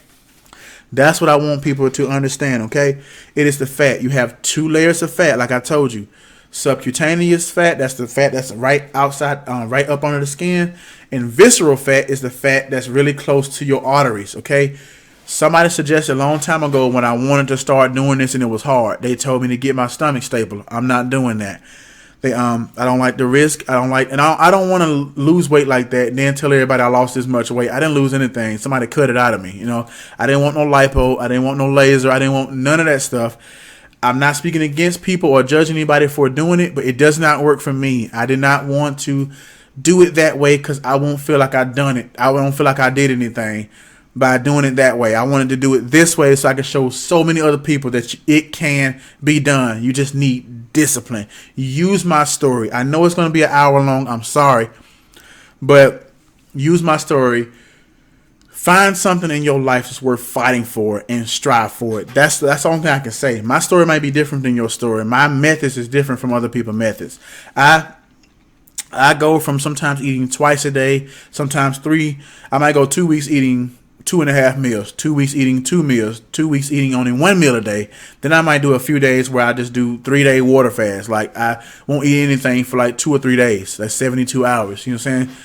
That's what I want people to understand, okay? It is the fat. You have 2 layers of fat, like I told you. Subcutaneous fat, that's the fat that's right outside, right up under the skin. And visceral fat is the fat that's really close to your arteries, okay? Somebody suggested a long time ago when I wanted to start doing this and it was hard. They told me to get my stomach stable. I'm not doing that. I don't like the risk. I don't want to lose weight like that and then tell everybody I lost this much weight. I didn't lose anything. Somebody cut it out of me, I didn't want no lipo. I didn't want no laser. I didn't want none of that stuff. I'm not speaking against people or judging anybody for doing it, but it does not work for me. I did not want to do it that way because I won't feel like I've done it. I don't feel like I did anything by doing it that way. I wanted to do it this way so I could show so many other people that it can be done. You just need discipline. Use my story. I know it's going to be an hour long. I'm sorry. But use my story. Find something in your life that's worth fighting for and strive for it. That's the only thing I can say. My story might be different than your story. My methods is different from other people's methods. I go from sometimes eating twice a day, sometimes 3. I might go 2 weeks eating 2.5 meals, 2 weeks eating 2 meals, 2 weeks eating only 1 meal a day. Then I might do a few days where I just do 3-day water fast. Like I won't eat anything for like 2 or 3 days. That's 72 hours. You know what I'm saying?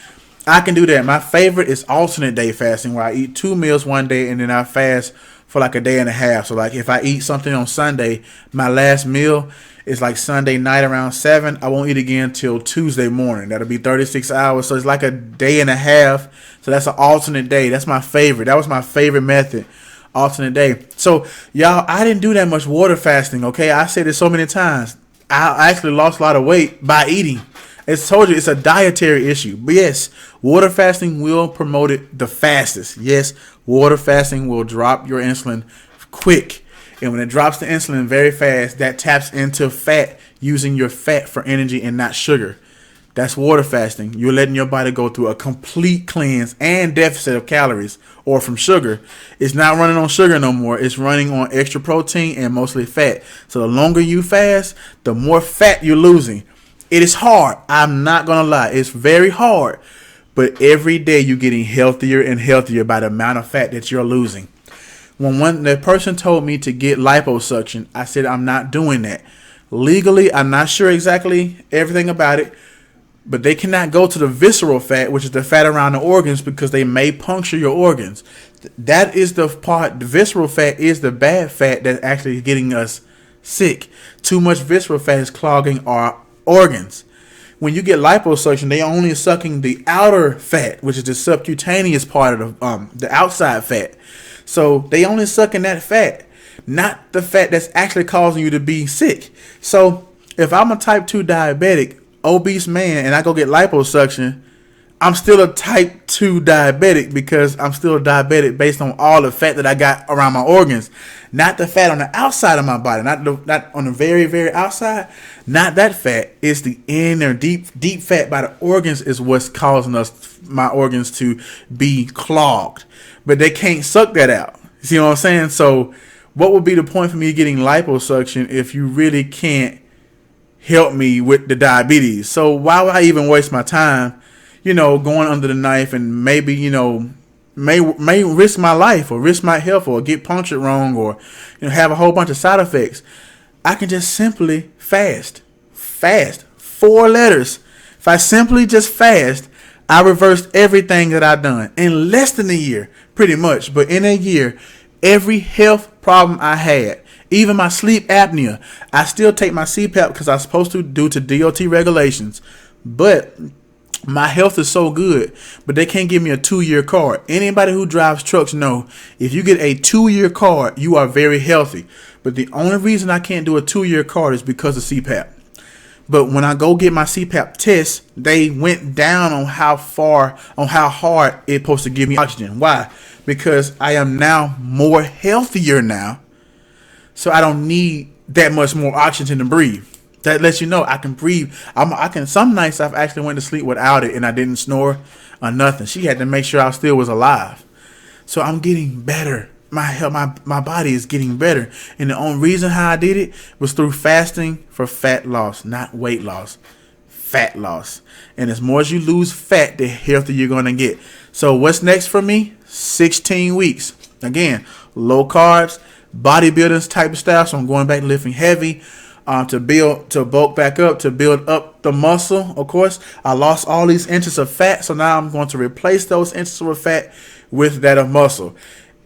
I can do that. My favorite is alternate day fasting, where I eat 2 meals one day and then I fast for like a day and a half. So like if I eat something on Sunday, my last meal is like Sunday night around 7. I won't eat again till Tuesday morning. That'll be 36 hours. So it's like a day and a half. So that's an alternate day. That's my favorite. That was my favorite method. Alternate day. So y'all, I didn't do that much water fasting. Okay. I said it so many times. I actually lost a lot of weight by eating. It's told you it's a dietary issue. But yes, water fasting will promote it the fastest. Yes, water fasting will drop your insulin quick. And when it drops the insulin very fast, that taps into fat, using your fat for energy and not sugar. That's water fasting. You're letting your body go through a complete cleanse and deficit of calories, or from sugar. It's not running on sugar no more. It's running on extra protein and mostly fat. So the longer you fast, the more fat you're losing. It is hard. I'm not going to lie. It's very hard. But every day you're getting healthier and healthier by the amount of fat that you're losing. When the person told me to get liposuction, I said I'm not doing that. Legally, I'm not sure exactly everything about it. But they cannot go to the visceral fat, which is the fat around the organs, because they may puncture your organs. That is the part. The visceral fat is the bad fat that's actually getting us sick. Too much visceral fat is clogging our organs. When you get liposuction, they only sucking the outer fat, which is the subcutaneous part of the outside fat. So they only sucking that fat, not the fat that's actually causing you to be sick. So if I'm a type 2 diabetic, obese man, and I go get liposuction, I'm still a type 2 diabetic because I'm still a diabetic based on all the fat that I got around my organs. Not the fat on the outside of my body, not on the very, very outside. Not that fat. It's the inner deep fat by the organs is what's causing my organs to be clogged. But they can't suck that out. You see what I'm saying? So what would be the point for me getting liposuction if you really can't help me with the diabetes? So why would I even waste my time, going under the knife and maybe, may risk my life or risk my health or get punctured wrong or, have a whole bunch of side effects. I can just simply fast. 4 letters. If I simply just fast, I reversed everything that I've done in less than a year, pretty much. But in a year, Every health problem I had, even my sleep apnea, I still take my CPAP because I'm supposed to due to DOT regulations. But my health is so good, but they can't give me a 2-year card. Anybody who drives trucks know if you get a 2-year card, you are very healthy. But the only reason I can't do a 2-year card is because of CPAP. But when I go get my CPAP test, they went down on how hard it's supposed to give me oxygen. Why? Because I am now more healthier now. So I don't need that much more oxygen to breathe. That lets you know I can breathe. I can. Some nights I've actually went to sleep without it and I didn't snore or nothing. She had to make sure I still was alive. So I'm getting better. My body is getting better. And the only reason how I did it was through fasting for fat loss, not weight loss. Fat loss. And as more as you lose fat, the healthier you're going to get. So what's next for me? 16 weeks. Again, low carbs, bodybuilding type of style. So I'm going back lifting heavy. To bulk back up, to build up the muscle. Of course, I lost all these inches of fat, so now I'm going to replace those inches of fat with that of muscle.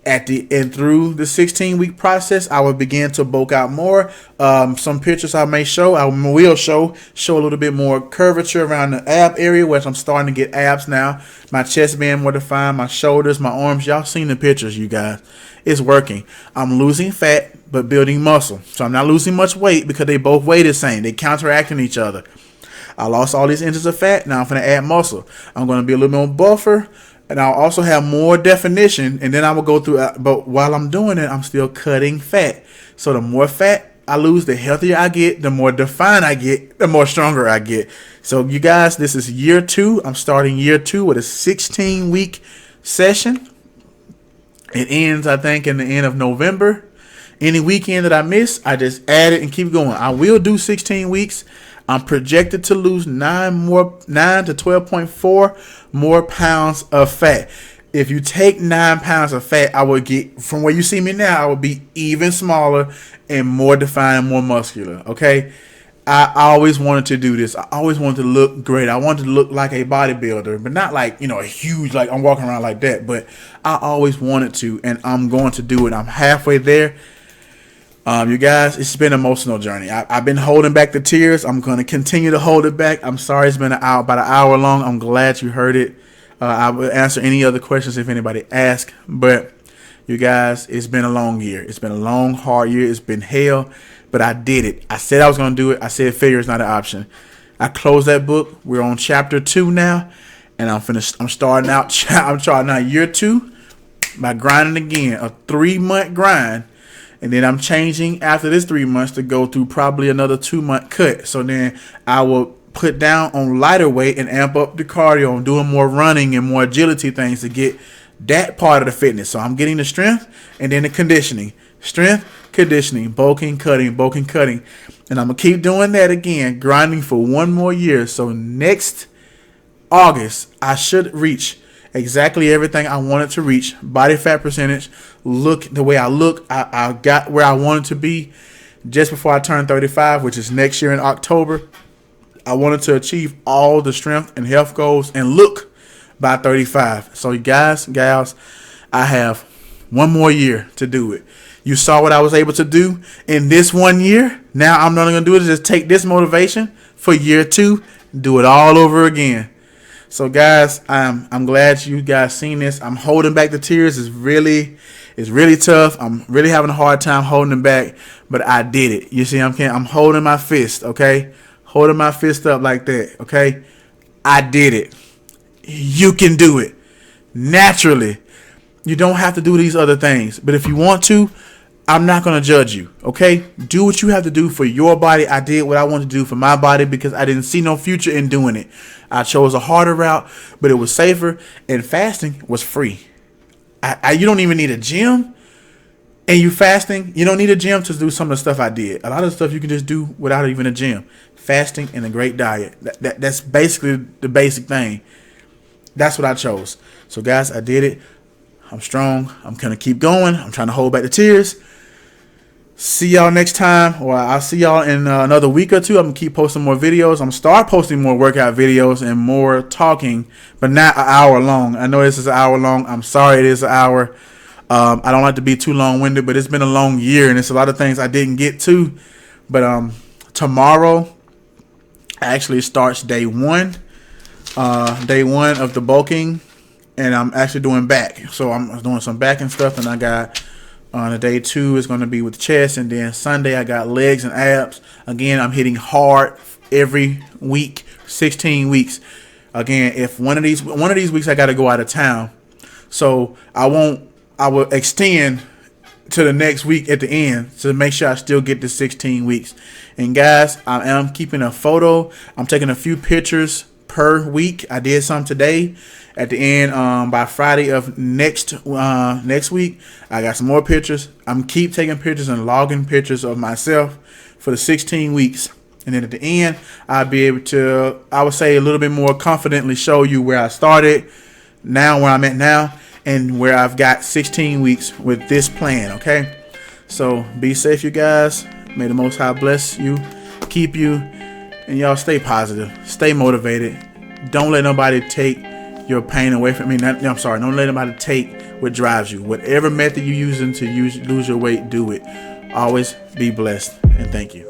Through the 16-week process, I will begin to bulk out more. Some pictures I will show a little bit more curvature around the ab area, which I'm starting to get abs now. My chest being more defined, my shoulders, my arms. Y'all seen the pictures, you guys. It's working. I'm losing fat, but building muscle. So I'm not losing much weight because they both weigh the same. They counteracting each other. I lost all these inches of fat. Now I'm going to add muscle. I'm going to be a little more buffer. And I'll also have more definition, and then I will go through. But while I'm doing it, I'm still cutting fat. So the more fat I lose, the healthier I get, the more defined I get, the more stronger I get. So you guys, this is year 2. I'm starting year 2 with a 16-week session. It ends, I think, in the end of November. Any weekend that I miss, I just add it and keep going. I will do 16 weeks. I'm projected to lose 9 to 12.4 more pounds of fat. If you take 9 pounds of fat, I would get, from where you see me now, I would be even smaller and more defined and more muscular. Okay. I always wanted to do this. I always wanted to look great. I wanted to look like a bodybuilder, but not like, a huge, like I'm walking around like that, but I always wanted to, and I'm going to do it. I'm halfway there. You guys, it's been an emotional journey. I've been holding back the tears. I'm going to continue to hold it back. I'm sorry it's been about an hour long. I'm glad you heard it. I will answer any other questions if anybody asks. But you guys, it's been a long year. It's been a long, hard year. It's been hell, but I did it. I said I was going to do it. I said failure is not an option. I closed that book. We're on chapter 2 now, and I'm starting out year 2 by grinding again, a 3-month grind. And then I'm changing after this 3 months to go through probably another 2-month cut. So then I will put down on lighter weight and amp up the cardio and doing more running and more agility things to get that part of the fitness. So I'm getting the strength and then the conditioning. Strength, conditioning, bulking, cutting. And I'm going to keep doing that again, grinding for 1 more year. So next August, I should reach exactly everything I wanted to reach. Body fat percentage, look the way I look. I got where I wanted to be just before I turn 35, which is next year in October. I wanted to achieve all the strength and health goals and look by 35. So you guys, gals, I have 1 more year to do it. You saw what I was able to do in this 1 year. Now I'm not going to do it. Just take this motivation for year 2, do it all over again. So guys, I'm glad you guys seen this. I'm holding back the tears. It's really tough. I'm really having a hard time holding them back, but I did it. You see, I'm holding my fist, okay? Holding my fist up like that, okay? I did it. You can do it naturally. You don't have to do these other things, but if you want to, I'm not going to judge you, okay? Do what you have to do for your body. I did what I wanted to do for my body because I didn't see no future in doing it. I chose a harder route, but it was safer, and fasting was free. You don't even need a gym, and you fasting. You don't need a gym to do some of the stuff I did. A lot of the stuff you can just do without even a gym. Fasting and a great diet. That's basically the basic thing. That's what I chose. So, guys, I did it. I'm strong. I'm going to keep going. I'm trying to hold back the tears. See y'all next time, or I'll see y'all in another week or two. I'm going to keep posting more videos. I'm going to start posting more workout videos and more talking, but not an hour long. I know this is an hour long. I'm sorry it is an hour. I don't like to be too long-winded, but it's been a long year, and it's a lot of things I didn't get to. But tomorrow actually starts day one of the bulking, and I'm actually doing back. So I'm doing some back and stuff, and I got on the day 2 is going to be with chest, and then Sunday I got legs and abs. Again, I'm hitting hard every week, 16 weeks. Again, if one of these weeks I got to go out of town, so I will extend to the next week at the end to make sure I still get the 16 weeks. And guys, I am keeping a photo. I'm taking a few pictures per week. I did some today. At the end, by Friday of next week, I got some more pictures. I'm keep taking pictures and logging pictures of myself for the 16 weeks. And then at the end, I'll be able to, I would say, a little bit more confidently show you where I started, now where I'm at now, and where I've got 16 weeks with this plan, okay? So be safe, you guys. May the Most High bless you, keep you, and y'all stay positive, stay motivated. Don't let nobody take your pain away from me. Don't let nobody take what drives you. Whatever method you're using to lose your weight, do it. Always be blessed, and thank you.